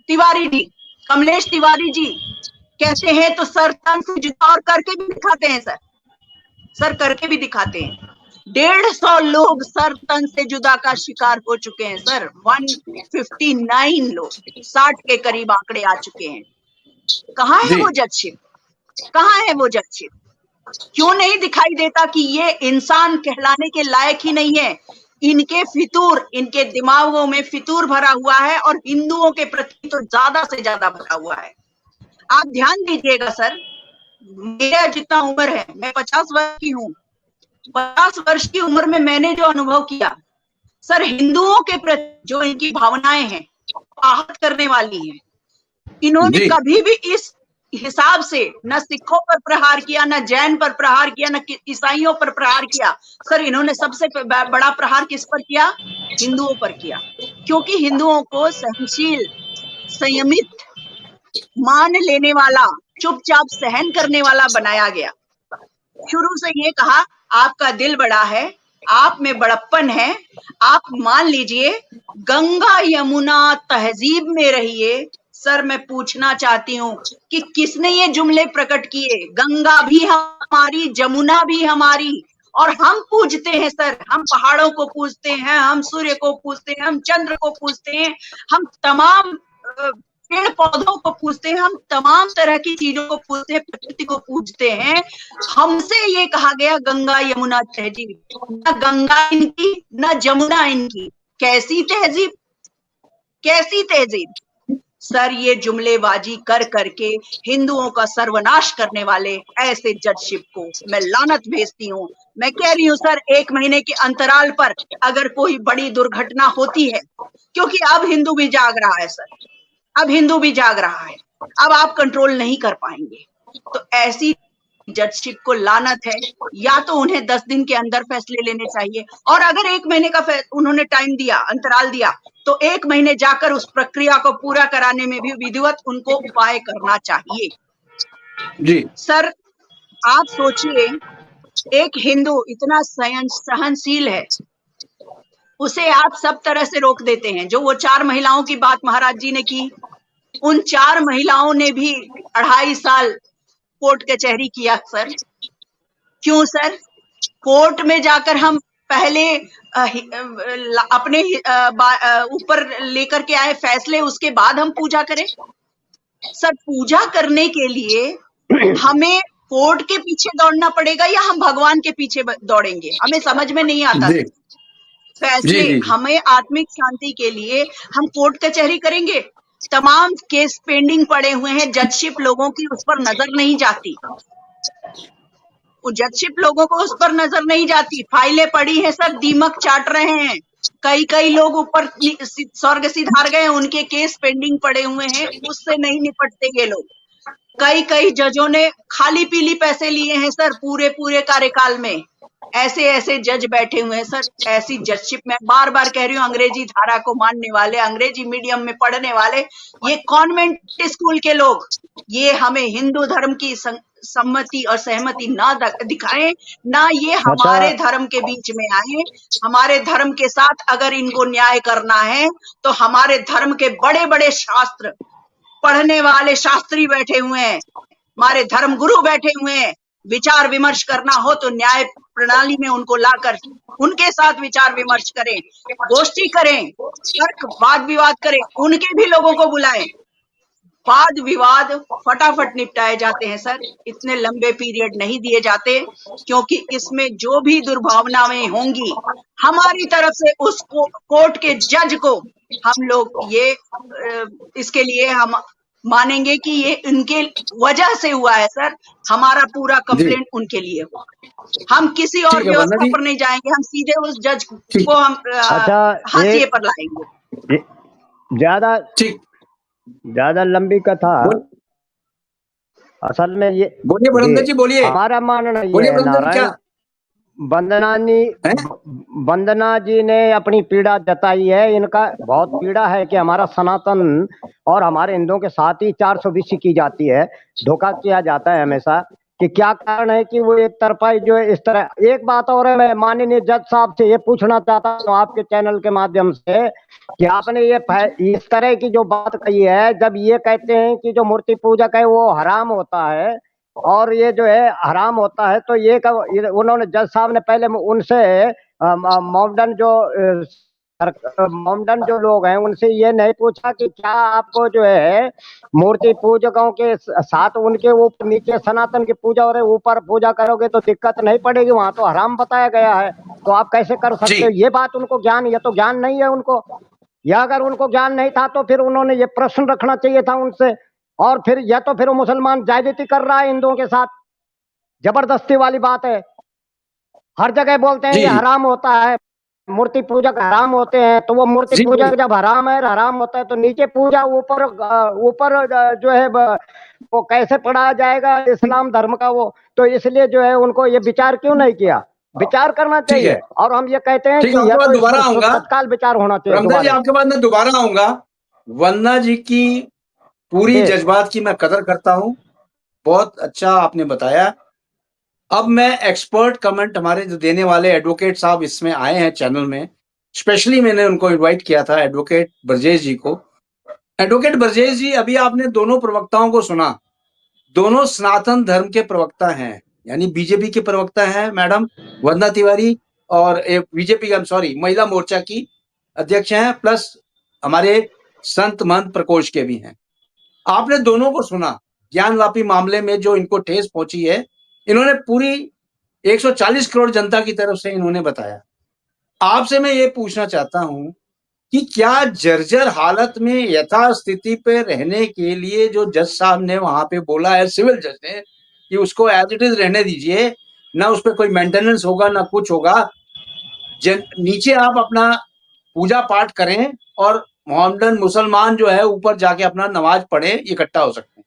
S4: तिवारी जी, कमलेश तिवारी जी कहते हैं तो सर तन से जुदा, और करके भी दिखाते हैं सर। सर करके भी दिखाते हैं। 150 लोग सर तन से जुदा का शिकार हो चुके हैं सर। 159 लोग, 60 के करीब आंकड़े आ चुके हैं। कहाँ है
S2: जी
S4: वो जजशिप? कहाँ है वो जजशिप? क्यों नहीं दिखाई देता कि ये इंसान कहलाने के लायक ही नहीं है? इनके फितूर, इनके दिमागों में फितूर भरा हुआ है, और हिंदुओं के प्रति तो ज्यादा से ज्यादा भरा हुआ है। आप ध्यान दीजिएगा सर, मेरा जितना उम्र है, मैं 50 वर्ष की हूँ। 50 वर्ष की उम्र में मैंने जो अनुभव किया सर, हिंदुओं के प्रति जो इनकी भावनाएं हैं, आहत करने वाली हैं। इन्होंने
S2: जी
S4: कभी भी इस हिसाब से न सिखों पर प्रहार किया, न जैन पर प्रहार किया, न ईसाइयों पर प्रहार किया। सर इन्होंने सबसे बड़ा प्रहार किस पर किया? हिंदुओं पर किया। क्योंकि हिंदुओं को सहनशील, संयमित, मान लेने वाला, चुपचाप सहन करने वाला बनाया गया। शुरू से ये कहा, आपका दिल बड़ा है, आप में बड़प्पन है, आप मान लीजिए, गंगा यमुना तहजीब में रहिए। सर मैं पूछना चाहती हूँ कि किसने ये जुमले प्रकट किए? गंगा भी हमारी, जमुना भी हमारी, और हम पूजते हैं सर। हम पहाड़ों को पूजते हैं, हम सूर्य को पूजते हैं, हम चंद्र को पूजते हैं, हम तमाम पेड़ पौधों को पूजते हैं, हम तमाम तरह की चीजों को पूजते हैं, प्रकृति को पूजते हैं। हमसे ये कहा गया गंगा यमुना तहजीब। न गंगा इनकी, न जमुना इनकी। कैसी तहजीब, कैसी तहजीब? सर ये जुमलेबाजी कर करके हिंदुओं का सर्वनाश करने वाले ऐसे जजशिप को मैं लानत भेजती हूँ। मैं कह रही हूँ सर, 1 महीने के अंतराल पर अगर कोई बड़ी दुर्घटना होती है, क्योंकि अब हिंदू भी जाग रहा है सर, अब हिंदू भी जाग रहा है, अब आप कंट्रोल नहीं कर पाएंगे। तो ऐसी जजशिप को लानत है। या तो उन्हें 10 दिन के अंदर फैसले लेने चाहिए, और अगर 1 महीने का उन्होंने टाइम दिया, अंतराल दिया, तो 1 महीने जाकर उस प्रक्रिया को पूरा कराने में भी विधिवत उनको उपाय करना चाहिए।
S2: जी
S4: सर आप सोचिए, एक हिंदू इतना सहनशील है, उसे आप सब तरह से रोक देते हैं। जो वो 4 महिलाओं की बात महाराज जी ने की, उन 4 महिलाओं ने भी 2.5 साल कोर्ट कचहरी किया सर। क्यों सर? कोर्ट में जाकर हम पहले अपने ऊपर लेकर के आए फैसले, उसके बाद हम पूजा करें? सर पूजा करने के लिए हमें कोर्ट के पीछे दौड़ना पड़ेगा या हम भगवान के पीछे दौड़ेंगे? हमें समझ में नहीं आता।
S2: जी
S4: फैसले
S2: जी
S4: हमें आत्मिक शांति के लिए हम कोर्ट कचहरी करेंगे। तमाम केस पेंडिंग पड़े हुए हैं, जजशिप लोगों की उस पर नजर नहीं जाती, जजशिप लोगों को उस पर नजर नहीं जाती। फाइलें पड़ी हैं सर, दीमक चाट रहे हैं। कई लोग ऊपर स्वर्ग सिधार गए, उनके केस पेंडिंग पड़े हुए हैं, उससे नहीं निपटते ये लोग। कई जजों ने खाली पीली पैसे लिए हैं सर, पूरे कार्यकाल में। ऐसे जज बैठे हुए हैं सर। ऐसी जजशिप में बार बार कह रही हूँ, अंग्रेजी धारा को मानने वाले, अंग्रेजी मीडियम में पढ़ने वाले, ये कॉन्वेंट स्कूल के लोग, ये हमें हिंदू धर्म की सम्मति और सहमति ना दिखाएं, ना ये हमारे धर्म के बीच में आए। हमारे धर्म के साथ अगर इनको न्याय करना है तो हमारे धर्म के बड़े बड़े शास्त्र पढ़ने वाले शास्त्री बैठे हुए हैं, हमारे धर्मगुरु बैठे हुए हैं। विचार विमर्श करना हो तो न्याय प्रणाली में उनको लाकर उनके साथ विचार विमर्श करें, गोष्ठी करें, तर्क वाद विवाद करें, उनके भी लोगों को बुलाएं। वाद विवाद फटाफट निपटाए जाते हैं सर, इतने लंबे पीरियड नहीं दिए जाते, क्योंकि इसमें जो भी दुर्भावनाएं होंगी हमारी तरफ से उस कोर्ट के जज को हम लोग ये इसके लिए हम मानेंगे कि ये इनके वजह से हुआ है सर, हमारा पूरा कंप्लेंट उनके लिए हो। हम किसी और
S2: ठीक है, वरना
S4: व्यवस्था
S2: भी
S4: पर नहीं जाएंगे, हम सीधे उस जज
S2: ठीक
S4: को हम
S3: अच्छा,
S4: हाशिए पर लाएंगे।
S3: ज्यादा
S2: ठीक
S3: ज्यादा लंबी कथा
S2: बोल-
S3: असल में ये
S2: बोलिए बलंदर जी, बोलिए
S3: हमारा मानना ये
S2: बोलिए
S3: है,
S2: बलंदर जी, क्या
S3: नारायण
S2: है?
S3: वंदना जी ने अपनी पीड़ा जताई है। इनका बहुत पीड़ा है कि हमारा सनातन और हमारे हिंदुओं के साथ ही 420 की जाती है, धोखा किया जाता है हमेशा। कि क्या कारण है कि वो एक तरफा जो है इस तरह। एक बात और है, मैं माननीय जज साहब से ये पूछना चाहता हूँ आपके चैनल के माध्यम से कि आपने ये इस तरह की जो बात कही है, जब ये कहते हैं कि जो मूर्ति पूजक है वो हराम होता है और ये जो है हराम होता है, तो ये उन्होंने जज साहब ने पहले उनसे मोमडन जो लोग हैं उनसे ये नहीं पूछा कि क्या आपको जो है मूर्ति पूजकों के साथ उनके ऊपर नीचे सनातन की पूजा हो रही, ऊपर पूजा करोगे तो दिक्कत नहीं पड़ेगी, वहां तो हराम बताया गया है, तो आप कैसे कर सकते हो? ये बात उनको ज्ञान, ये तो ज्ञान नहीं है उनको। या अगर उनको ज्ञान नहीं था तो फिर उन्होंने ये प्रश्न रखना चाहिए था उनसे। और फिर या तो फिर वो मुसलमान ज्यादती कर रहा है हिंदुओं के साथ, जबरदस्ती वाली बात है। हर जगह बोलते हैं
S2: जी
S3: ये हराम होता है, मूर्ति पूजक हराम होते हैं, तो वो मूर्ति
S2: जी
S3: पूजक जब हराम होता है तो नीचे पूजा ऊपर ऊपर जो है वो कैसे पढ़ाया जाएगा इस्लाम धर्म का वो? तो इसलिए जो है उनको ये विचार क्यों नहीं किया? विचार करना
S2: ठीक
S3: चाहिए।
S2: है,
S3: और हम ये कहते हैं
S2: ठीक
S3: कि
S2: है,
S3: या
S2: आपके पास
S3: तो इस
S2: दोबारा
S3: पर
S2: आऊंगा
S3: तत्काल विचार होना चाहिए
S2: रमदा जी,
S3: दोबारा।
S2: आपके पास मैं दोबारा आऊंगा। वंदना जी की पूरी
S3: जी
S2: जज्बात की मैं कदर करता हूं, बहुत अच्छा आपने बताया। अब मैं एक्सपर्ट कमेंट हमारे जो देने वाले एडवोकेट साहब इसमें आए हैं चैनल में, स्पेशली मैंने उनको इनवाइट किया था, एडवोकेट ब्रजेश जी को। एडवोकेट ब्रजेश जी, अभी आपने दोनों प्रवक्ताओं को सुना, दोनों सनातन धर्म के प्रवक्ता हैं, यानी बीजेपी के प्रवक्ता हैं मैडम वंदना तिवारी, और बीजेपी का सॉरी महिला मोर्चा की अध्यक्ष हैं, प्लस हमारे संत महंत प्रकोष्ठ के भी हैं। आपने दोनों को सुना, ज्ञानवापी मामले में जो इनको ठेस पहुंची है, इन्होंने पूरी 140 करोड़ जनता की तरफ से इन्होंने बताया। आपसे मैं ये पूछना चाहता हूं कि क्या जर्जर हालत में यथास्थिति पे रहने के लिए जो जज साहब ने वहां पे बोला है, सिविल जज ने, कि उसको एज इट इज रहने दीजिए, ना उस पर कोई मेंटेनेंस होगा ना कुछ होगा, नीचे आप अपना पूजा पाठ करें और मोहम्मदन मुसलमान जो है ऊपर जाके अपना नमाज पढ़े, इकट्ठा हो सकते हैं।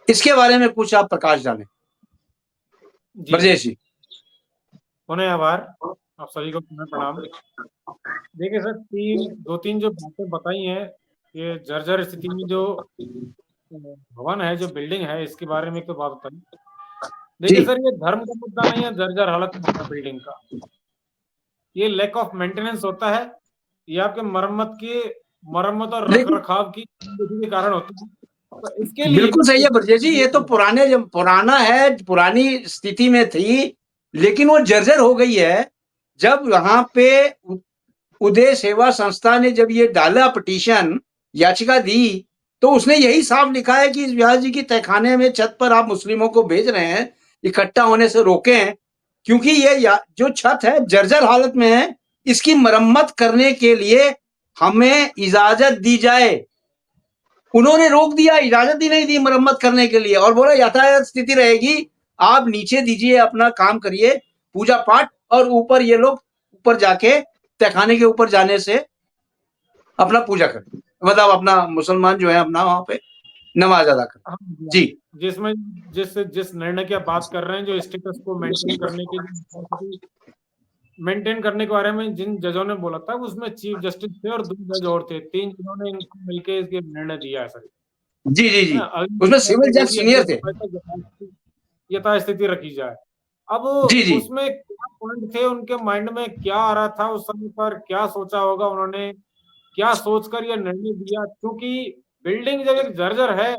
S2: इसके बारे में कुछ आप प्रकाश डालें ब्रजेश जी।
S5: पुनः आभार, आप सभी को पुनः प्रणाम। देखिए सर, दो तीन जो बातें बताई हैं, ये जर्जर स्थिति में जो भवन है, जो बिल्डिंग है, इसके बारे में एक तो बात बताई। देखिए सर, ये धर्म का मुद्दा नहीं है, जर्जर हालत में है बिल्डिंग का, ये लैक ऑफ मेंटेनेंस होता है, ये आपके मरम्मत और रख रखाव की के कारण होता है। तो इसके लिए
S2: बिल्कुल सही है ब्रजेश जी, ये तो पुराना है, पुरानी स्थिति में थी, लेकिन वो जर्जर हो गई है। जब वहां पे उदय सेवा संस्था ने जब ये डाला पिटीशन, याचिका दी, तो उसने यही साफ लिखा है कि व्यास जी की तहखाने में छत पर आप मुस्लिमों को भेज रहे हैं, इकट्ठा होने से रोकें, क्योंकि ये जो छत है जर्जर हालत में है, इसकी मरम्मत करने के लिए हमें इजाजत दी जाए। उन्होंने रोक दिया, इजाजत ही नहीं दी मरम्मत करने के लिए, और बोला यातायात स्थिति रहेगी, आप नीचे दीजिए, अपना काम करिए, पूजा पाठ, और ऊपर ये लोग ऊपर जाके तहखाने के ऊपर जाने से अपना पूजा करें, मतलब अपना मुसलमान जो है अपना वहां पे नमाज अदा करें। जी,
S5: जिसमें जिस निर्णय की आप बात कर रहे हैं, जो स्टेटस को मेंटेन करने के बारे में जिन जजों ने बोला था, उसमें चीफ जस्टिस थे और 2 जज और थे, 3 जनों ने इनको मिलकर इसके निर्णय दिया है सर।
S2: जी जी जी, उसमें सिविल जज सीनियर थे।
S5: यथास्थिति रखी जाए। अब
S2: जी जी,
S5: उसमें क्या पॉइंट थे उनके माइंड में, क्या आ रहा था उस समय पर, क्या सोचा होगा उन्होंने, क्या सोचकर यह निर्णय दिया? क्योंकि बिल्डिंग जब एक जर्जर है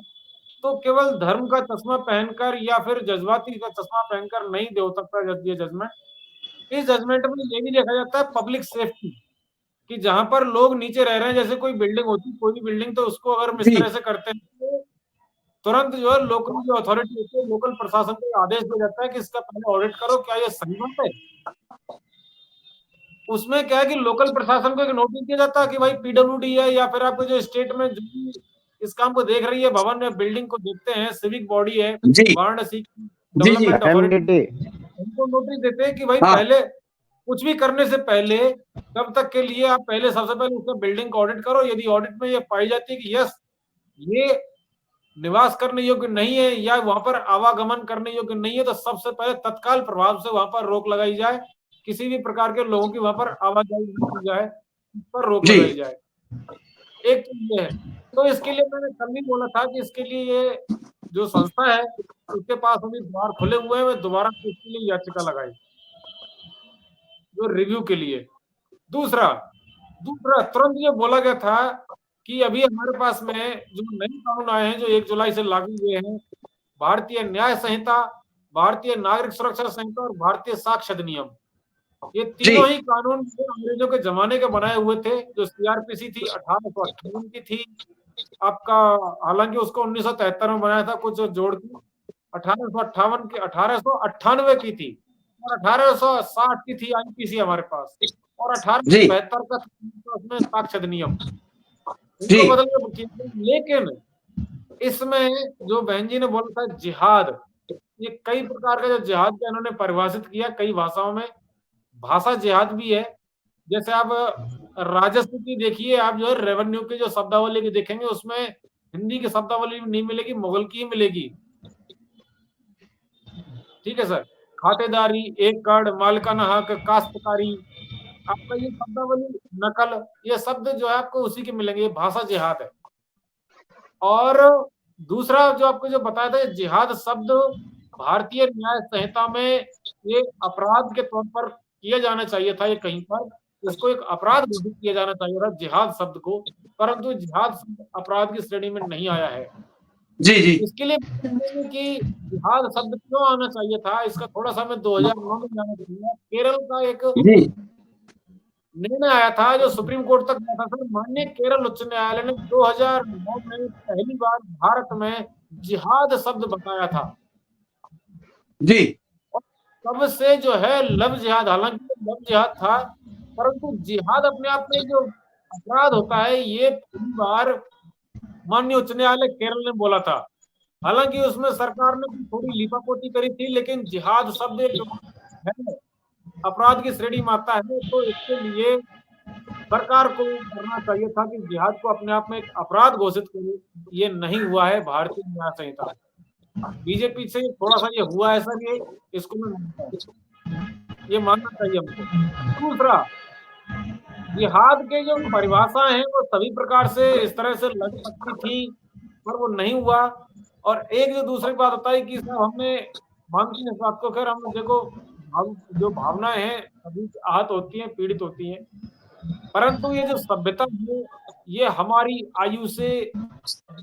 S5: तो केवल धर्म का चश्मा पहनकर या फिर जज्बाती का चश्मा पहनकर नहीं दे हो सकता ये जजमेंट। इस जजमेंट में ये भी देखा जाता है पब्लिक सेफ्टी, कि जहां पर लोग नीचे रह रहे हैं, जैसे कोई बिल्डिंग होती है, कोई भी बिल्डिंग, तो उसको अगर हम इस
S2: जी
S5: तरह से करते हैं तो तुरंत जो है लोकल जो अथॉरिटी होती है, लोकल प्रशासन को ये आदेश दिया जाता है कि इसका पहले ऑडिट करो, क्या ये सही बात है। उसमें क्या है कि लोकल प्रशासन को एक नोटिस दिया जाता है कि भाई पीडब्ल्यूडी है या फिर आपको जो स्टेट में जो भी इस काम को देख रही है, भवन या बिल्डिंग को देखते हैं, सिविक बॉडी है,
S2: जी
S5: वाराणसी
S2: जी जी
S5: डेवलपमेंट अथॉरिटी,
S3: एमडीडी।
S5: उनको नोटिस देते हैं कि भाई
S2: हाँ
S5: पहले कुछ भी करने से पहले तब तक के लिए आप पहले सबसे पहले उसका बिल्डिंग का ऑडिट करो। यदि ऑडिट में ये पाई जाती है कि यस ये निवास करने योग्य नहीं है या वहां पर आवागमन करने योग्य नहीं है, तो सबसे पहले तत्काल प्रभाव से वहां पर रोक लगाई जाए, किसी भी प्रकार के लोगों की वहां पर आवाजाही नहीं की जाए, इस पर रोक
S2: जी
S5: लगाई जाए। एक तो ये है, तो इसके लिए मैंने कल भी बोला था कि इसके लिए ये जो संस्था है उसके पास अभी द्वार खुले हुए हैं, मैं दोबारा इसके लिए याचिका लगाई जो रिव्यू के लिए। दूसरा दूसरा तुरंत ये बोला गया था कि अभी हमारे पास में जो नए कानून आए हैं जो 1 जुलाई से लागू हुए हैं, भारतीय न्याय संहिता, भारतीय नागरिक सुरक्षा संहिता और भारतीय साक्ष्य अधिनियम, ये तीनों ही कानून जो अंग्रेजों के जमाने के बनाए हुए थे। जो सीआरपीसी थी 1858 की थी आपका, हालांकि उसको 1973 में बनाया था कुछ जोड़ के, 1858 की 1898 की थी और 1860 की थी आईपीसी हमारे पास, और 1872 का था उसमें साक्ष्य अधिनियम, इनको
S2: जी
S5: बदल के। लेकिन इसमें जो बहन जी ने बोला था जिहाद, ये कई प्रकार का जो जिहाद का इन्होंने परिभाषित किया कई भाषाओं में, भाषा जिहाद भी है। जैसे आप राजस्व की देखिए, आप जो है रेवेन्यू की जो शब्दावली की देखेंगे उसमें हिंदी की शब्दावली नहीं मिलेगी, मुगल की ही मिलेगी। ठीक है सर, खातेदारी, एकड़, मालिकाना हक, काश्तकारी, आपका ये शब्दावली, नकल, ये शब्द जो है आपको उसी के मिलेंगे, ये भाषा जिहाद है। और दूसरा जो आपको जो बताया था जिहाद शब्द भारतीय न्याय संहिता में ये अपराध के तौर पर किया जाना चाहिए था, ये कहीं पर इसको एक अपराध घोषित किया जाना चाहिए था जिहाद शब्द को, परंतु जिहाद शब्द अपराध की श्रेणी में नहीं आया है।
S2: जी जी
S5: इसके लिए कि जिहाद शब्द क्यों आना चाहिए था, इसका थोड़ा सा मैं 2009 में जाना चाहूंगा। केरल का एक
S2: जी
S5: निर्णय आया था जो सुप्रीम कोर्ट तक गया था सर, माननीय केरल उच्च न्यायालय ने 2009 में पहली बार भारत में जिहाद शब्द बताया था।
S2: जी
S5: और तब से जो है लव जिहाद, हालांकि लव जिहाद था, परंतु जिहाद अपने आप में जो अपराध होता है ये पहली बार माननीय उच्च न्यायालय केरल ने बोला था। हालांकि उसमें सरकार ने थोड़ी लीपापोती करी थी, लेकिन जिहाद शब्द एक है, अपराध की श्रेणी में आता है, तो इसके लिए सरकार को करना चाहिए था कि जिहाद को अपने आप में एक अपराध घोषित करे। ये नहीं हुआ है भारतीय न्याय संहिता। बीजेपी से थोड़ा सा ये हुआ है सर, ये इसको मैं मानता हूं, ये मानना चाहिए हमको। दूसरा, जिहाद के जो परिभाषा है वो सभी प्रकार से इस तरह से लग सकती थी, पर वो नहीं हुआ। और एक जो दूसरी बात होता है कि साहब हमने मानते हैं इस बात को, खैर हम देखो जो भावनाएं हैं सभी आहत होती हैं, पीड़ित होती हैं, परंतु ये जो सभ्यता है ये हमारी आयु से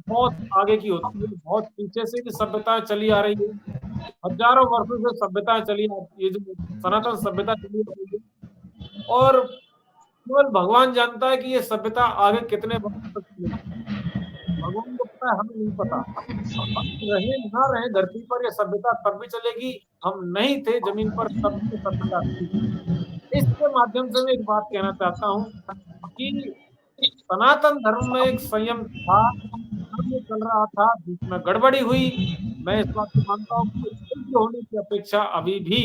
S5: बहुत आगे की होती है, बहुत पीछे से भी सभ्यता चली आ रही है, हजारों वर्षों से सभ्यता चली आ रही है, ये जो सनातन सभ्यता चली आ रही है, और केवल भगवान जानता है कि ये सभ्यता आगे कितने वर्षों तक चलेगी। भगवान को पता है, हमें नहीं पता। हम रहे ना रहे धरती पर, ये सभ्यता तब भी चलेगी, हम नहीं थे जमीन पर तब भी सभ्यता थी। इसके माध्यम से मैं एक बात कहना चाहता हूँ कि सनातन धर्म में एक संयम था, धर्म चल रहा था, बीच में गड़बड़ी हुई। मैं इस बात को मानता हूँ कि उग्र होने की अपेक्षा अभी भी,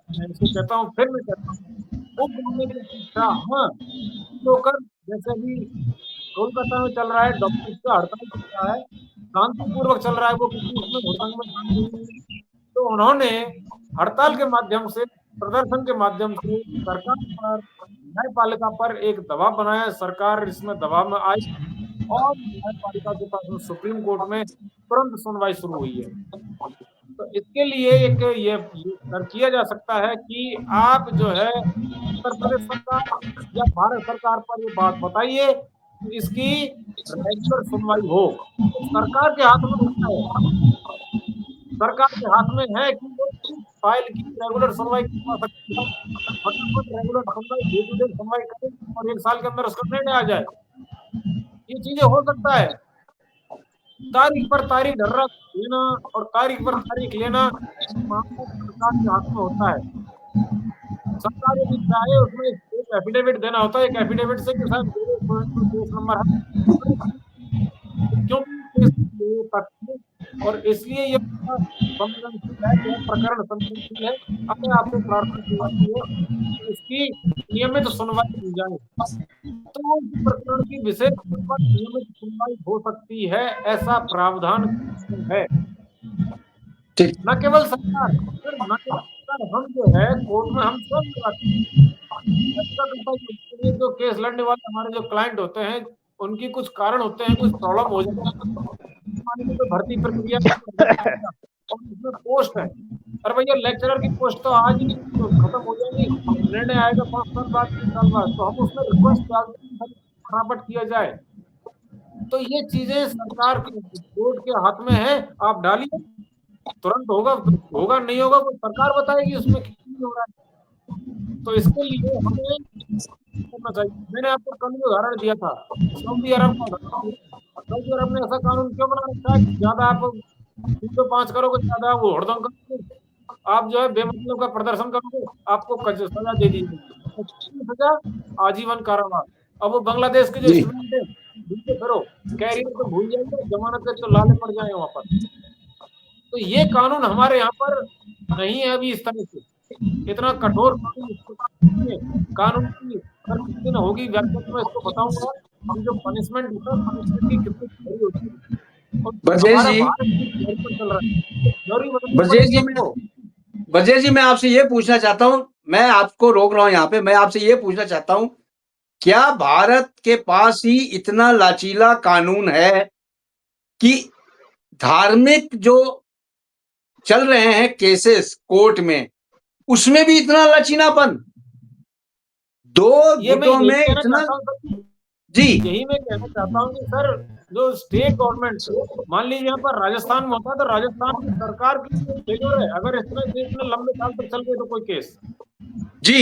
S5: मैं इसको कहता हूँ, फिर मैं कहता हूँ, उग्र होने की अपेक्षा हाँ होकर, जैसे अभी कोलकाता में चल रहा है, डॉक्टर्स का हड़ताल चल रहा है, शांतिपूर्वक चल रहा है, वो किसी उसमें घुसंग में काम नहीं है। तो उन्होंने हड़ताल के माध्यम से, प्रदर्शन के माध्यम से सरकार पर, न्यायपालिका पर एक दबाव बनाया, सरकार इसमें दबाव में आई और न्यायपालिका के पास सुप्रीम कोर्ट में तुरंत सुनवाई शुरू हुई है। तो इसके लिए एक ये किया जा सकता है कि आप जो है उत्तर प्रदेश सरकार या भारत सरकार पर ये बात बताइए इसकी रेगुलर सुनवाई हो। तो सरकार के हाथ में होता है, सरकार के हाथ में है कि वो किस फाइल की रेगुलर सुनवाई करवा सकती है। फटाफट रेगुलर सुनवाई, डे टू डे सुनवाई करें और 1 साल के अंदर उसका निर्णय आ जाए। ये चीजें हो सकता है। तारीख पर तारीख ढर्रा लेना और तारीख पर तारीख लेना, मामला सरकार के हाथ में होता है। सरकार यदि चाहे उसमें एक एफिडेविट देना होता है, एक एफिडेविट से कि साहब मेरे केस नंबर है, क्योंकि केस ये तथ्य और इसलिए ये संवेदनशील है, यह प्रकरण संवेदनशील है, अपने आप से प्रार्थना की जाती है कि इसकी नियमित सुनवाई की जाए। तो उस प्रकरण की विशेष पर नियमित सुनवाई हो सकती है, ऐसा प्रावधान है।
S2: ठीक।
S5: न केवल सरकार, फिर न केवल सरकार, हम जो है कोर्ट में हम सब लगाते हैं। ऐसा करता है कि ये जो केस लड़ने वाले हमारे जो क्लाइंट होते हैं, उनकी कुछ कारण होते हैं, कुछ प्रॉब्लम हो जाती है, मान लीजिए कोई भर्ती प्रक्रिया और उसमें पोस्ट है, अरे भैया लेक्चरर की पोस्ट तो आज ही तो खत्म हो जाएगी, निर्णय आएगा 5 साल बाद, 3 साल बाद, तो हम उसमें रिक्वेस्ट डालते हैं फटाफट किया जाए। तो ये चीजें सरकार के कोर्ट के हाथ में है, आप डालिए, तुरंत होगा, होगा नहीं होगा वो सरकार बताएगी उसमें कितनी हो रहा है। तो इसके लिए हमें करना चाहिए। मैंने आपको कल भी उदाहरण दिया था, सऊदी अरब का उदाहरण दिया। सऊदी अरब ने ऐसा कानून क्यों बना रखा है कि ज्यादा आप 305 करोगे, ज्यादा वो हड़दंग करोगे, आप जो है बेमतलब का प्रदर्शन करोगे, आपको सजा दे दी जाएगी, सजा आजीवन कारावास। अब वो बांग्लादेश के जो
S2: जी।
S5: स्टूडेंट है, भूलते फिरो, कैरियर तो भूल जाएंगे, जमानत पे तो लाले पड़ जाए वहां पर। तो ये कानून हमारे यहाँ पर नहीं है अभी इस तरह से, इतना कठोर कानून की अगर किसी दिन होगी व्याख्या तो मैं इसको बताऊंगा कि जो पनिशमेंट होता है, पनिशमेंट की कितनी भारी होती है। और
S2: ब्रजेश
S5: हमारा
S2: जी,
S5: भारत पर चल रहा है, जरूरी बदलनी
S2: ब्रजेश
S5: पड़ेगी
S2: जी,
S5: हमको।
S2: ब्रजेश जी, मैं आपसे ये पूछना चाहता हूँ, मैं आपको रोक रहा हूँ यहाँ पे, मैं आपसे ये पूछना चाहता हूँ, क्या भारत के पास ही इतना लाचीला कानून है कि धार्मिक जो चल रहे हैं केसेस कोर्ट में, उसमें भी इतना लचीलापन, 2
S5: ये मैं
S2: गुटों
S5: यही
S2: में
S5: कहना
S2: इतना?
S5: चाहता हूँ सर,
S2: जी।
S5: यही मैं कहना चाहता हूँ कि सर जो स्टेट गवर्नमेंट, मान लीजिए यहाँ पर राजस्थान में होता है तो राजस्थान की सरकार की फेल्योर है अगर इतने लंबे साल तक चल गए तो कोई केस,
S2: जी।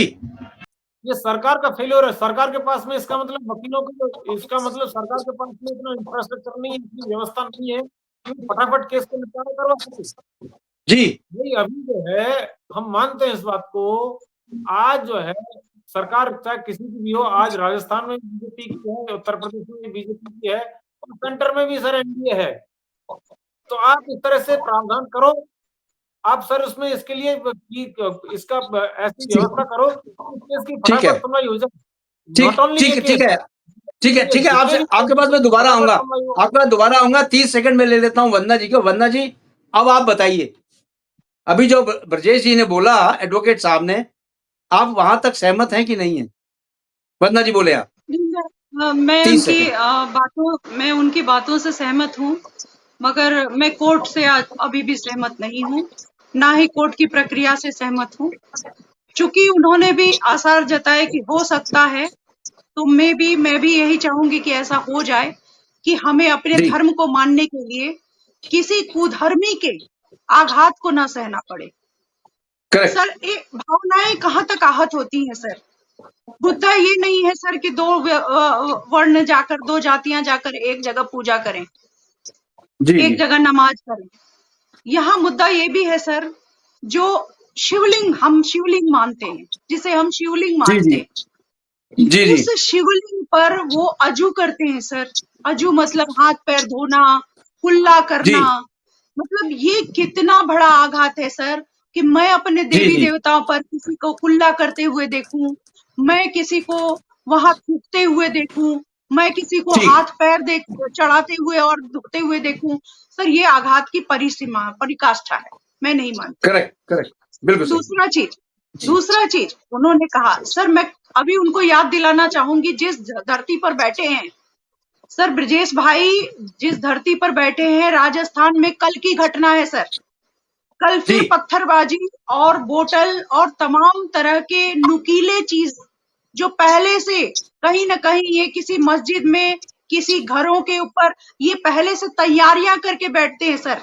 S5: ये सरकार का फेल्योर है। सरकार के पास में, इसका मतलब वकीलों को, इसका मतलब सरकार के पास में इतना इंफ्रास्ट्रक्चर नहीं है, इतनी व्यवस्था नहीं है कि फटाफट केस को निपटारा करवा सके।
S2: जी।
S5: नहीं, अभी जो है हम मानते हैं इस बात को, आज जो है सरकार चाहे किसी की भी हो, आज राजस्थान में बीजेपी की है, उत्तर प्रदेश में बीजेपी की है और सेंटर में भी सर एनडीए है। तो आप इस तरह से प्रावधान करो, आप सर उसमें इसके लिए इसका ऐसी व्यवस्था करो कि केस की
S2: ठीक है,
S5: फटाफट सुनवाई हो जाए।
S2: ठीक
S5: नॉट ओनली ये
S2: ठीक
S5: केस,
S2: ठीक है, ठीक है, ठीक है,
S5: जितने
S2: आपसे
S5: भी
S2: आपके पास मैं दोबारा
S5: फटाफट
S2: आऊंगा,
S5: सुनवाई हो।
S2: आपके पास दोबारा आऊंगा, 30 सेकंड में ले लेता हूं वंदना जी को। वंदना जी, अब आप बताइए, अभी जो ब्रजेश जी ने बोला, एडवोकेट साहब ने, आप वहां तक सहमत हैं कि नहीं है? वंदना जी बोले आप।
S4: मैं
S2: 30 सेकंड।
S4: मैं उनकी बातों से सहमत हूँ, मगर मैं कोर्ट से अभी भी सहमत नहीं हूँ, ना ही कोर्ट की प्रक्रिया से सहमत हूँ। चूंकि उन्होंने भी आसार जताए कि हो सकता है, तो मैं भी यही चाहूंगी कि ऐसा हो जाए कि हमें अपने
S2: जी।
S4: धर्म को मानने के लिए किसी कुधर्मी के आघात को ना सहना पड़े।
S2: करेक्ट।
S4: सर, ये भावनाएं कहाँ तक आहत होती हैं सर? मुद्दा ये नहीं है सर कि दो वर्ण जाकर, दो जातियां जाकर एक जगह पूजा करें,
S2: जी।
S4: एक
S2: जी।
S4: जगह नमाज करें। यहाँ मुद्दा ये भी है सर, जो हम शिवलिंग मानते हैं, जिसे हम शिवलिंग
S2: जी।
S4: मानते
S2: जी।
S4: हैं,
S2: जी।
S4: उस
S2: जी।
S4: शिवलिंग पर वो अजू करते हैं सर। अजू मतलब हाथ पैर धोना, कुल्ला
S2: जी।
S4: करना। मतलब ये कितना बड़ा आघात है सर कि मैं अपने
S2: जी।
S4: देवी
S2: जी।
S4: देवताओं पर किसी को कुल्ला करते हुए देखूं, मैं किसी को वहां थूकते हुए देखूं, मैं किसी को
S2: ठीक।
S4: हाथ पैर चढ़ाते हुए और धोते हुए देखूं। सर, ये आघात की परिकाष्ठा है, मैं नहीं मानती।
S2: करेक्ट, करेक्ट, बिल्कुल सही।
S4: दूसरा चीज उन्होंने कहा सर, मैं अभी उनको याद दिलाना चाहूंगी जिस धरती पर बैठे हैं सर, ब्रजेश भाई, जिस धरती पर बैठे हैं राजस्थान में कल की घटना है सर। कल
S2: जी।
S4: फिर पत्थरबाजी और बोतल और तमाम तरह के नुकीले चीज जो पहले से कहीं ना कहीं ये किसी मस्जिद में, किसी घरों के ऊपर ये पहले से तैयारियां करके बैठते हैं सर।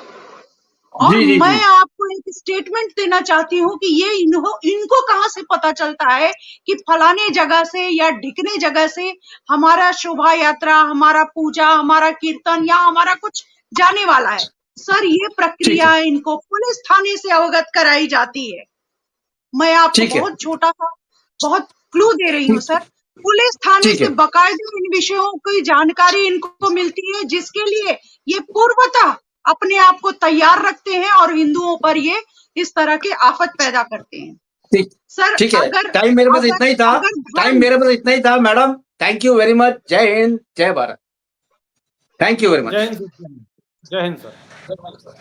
S4: और
S2: जी जी
S4: मैं
S2: जी
S4: आपको एक स्टेटमेंट देना चाहती हूँ कि ये इनको कहाँ से पता चलता है कि फलाने जगह से या ढिकने जगह से हमारा शोभा यात्रा, हमारा पूजा, हमारा कीर्तन या हमारा कुछ जाने वाला है। सर ये प्रक्रिया इनको पुलिस थाने से अवगत कराई जाती है। मैं आपको
S2: ठीक है
S4: बहुत छोटा सा बहुत क्लू दे रही हूँ
S2: ठीक
S4: सर। पुलिस थाने
S2: ठीक
S4: से
S2: है
S4: बकायदे इन विषयों की जानकारी इनको मिलती है, जिसके लिए ये पूर्वतः अपने आप को तैयार रखते हैं और हिंदुओं पर ये इस तरह के आफत पैदा करते हैं।
S2: ठीक
S4: सर
S2: ठीक है।
S4: अगर
S2: टाइम मेरे पास
S4: अगर
S2: इतना ही था।
S4: अगर
S2: टाइम
S4: धर्म
S2: मेरे पास इतना ही था madam. Thank you very much. जय हिंद, जय Bharat. Thank you very much.
S5: जय हिंद सर। जय हिंद सर।